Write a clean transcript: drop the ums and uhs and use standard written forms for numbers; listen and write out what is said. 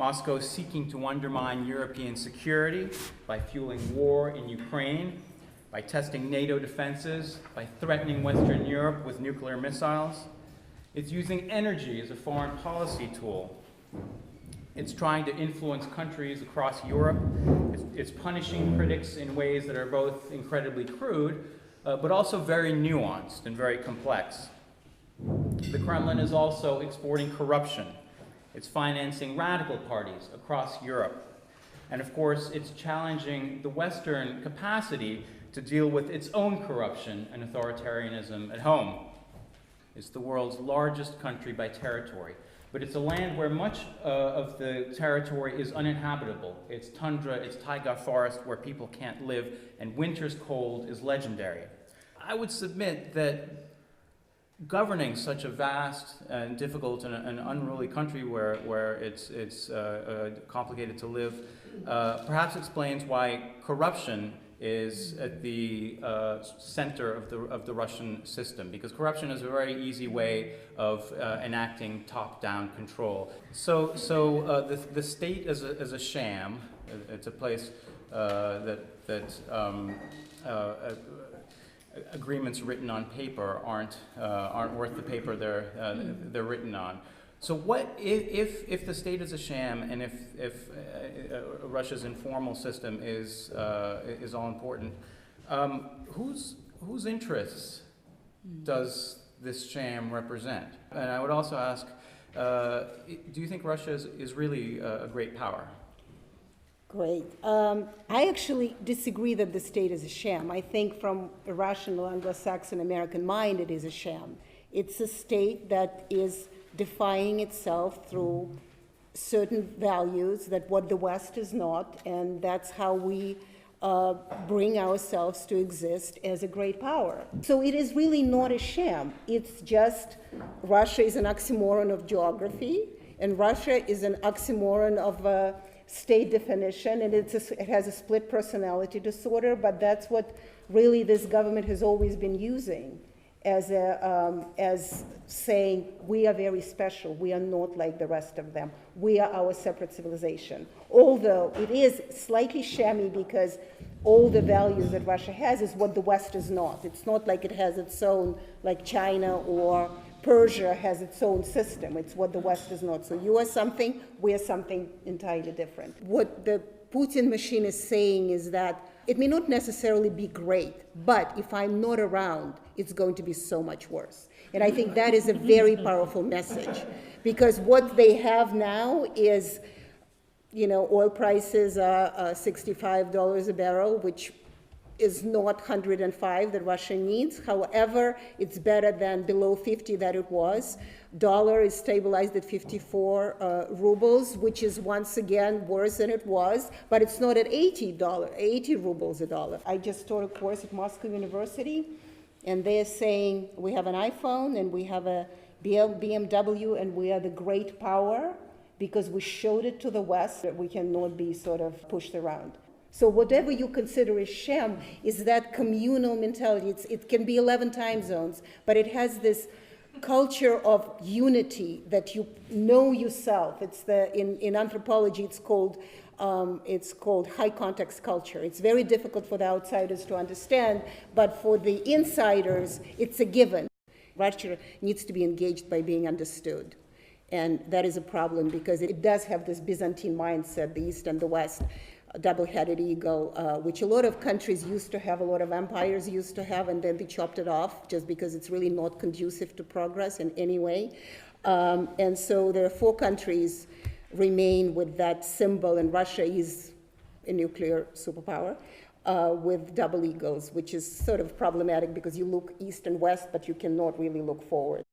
Moscow is seeking to undermine European security by fueling war in Ukraine, by testing NATO defenses, by threatening Western Europe with nuclear missiles. It's using energy as a foreign policy tool. It's trying to influence countries across Europe. It's punishing critics in ways that are both incredibly crude, but also very nuanced and very complex. The Kremlin is also exporting corruption. It's financing radical parties across Europe. And of course, it's challenging the Western capacity to deal with its own corruption and authoritarianism at home. It's the world's largest country by territory, but it's a land where much of the territory is uninhabitable. It's tundra, it's taiga forest where people can't live, and winter's cold is legendary. I would submit that governing such a vast and difficult and unruly country where it's complicated to live perhaps explains why corruption is at the center of the Russian system, because corruption is a very easy way of enacting top-down control. So the state as a sham. It's a place that agreements written on paper aren't worth the paper they're written on. So what if the state is a sham, and if Russia's informal system is all important, whose interests does this sham represent? And I would also ask, do you think Russia is really a great power? Great. I actually disagree that the state is a sham. I think from a rational Anglo-Saxon American mind, it is a sham. It's a state that is defying itself through certain values that what the West is not, and that's how we bring ourselves to exist as a great power. So it is really not a sham. It's just Russia is an oxymoron of geography, and Russia is an oxymoron of state definition, and it has a split personality disorder, but that's what really this government has always been using as saying, we are very special, we are not like the rest of them, we are our separate civilization. Although it is slightly shammy because all the values that Russia has is what the West is not. It's not like it has its own, like China or Persia has its own system. It's what the West is not. So you are something, we are something entirely different. What the Putin machine is saying is that it may not necessarily be great, but if I'm not around, it's going to be so much worse. And I think that is a very powerful message, because what they have now is, oil prices are $65 a barrel, which is not 105 that Russia needs. However, it's better than below 50 that it was. Dollar is stabilized at 54 rubles, which is once again worse than it was, but it's not at 80 rubles a dollar. I just taught a course at Moscow University, and they're saying we have an iPhone and we have a BMW and we are the great power because we showed it to the West that we cannot be sort of pushed around. So whatever you consider a sham is that communal mentality. It can be 11 time zones, but it has this culture of unity that you know yourself. It's in anthropology, it's called high context culture. It's very difficult for the outsiders to understand, but for the insiders, it's a given. Russia needs to be engaged by being understood. And that is a problem because it does have this Byzantine mindset, the East and the West, a double-headed ego, which a lot of countries used to have, a lot of empires used to have, and then they chopped it off just because it's really not conducive to progress in any way. And so there are 4 countries remain with that symbol, and Russia is a nuclear superpower with double egos, which is sort of problematic because you look east and west, but you cannot really look forward.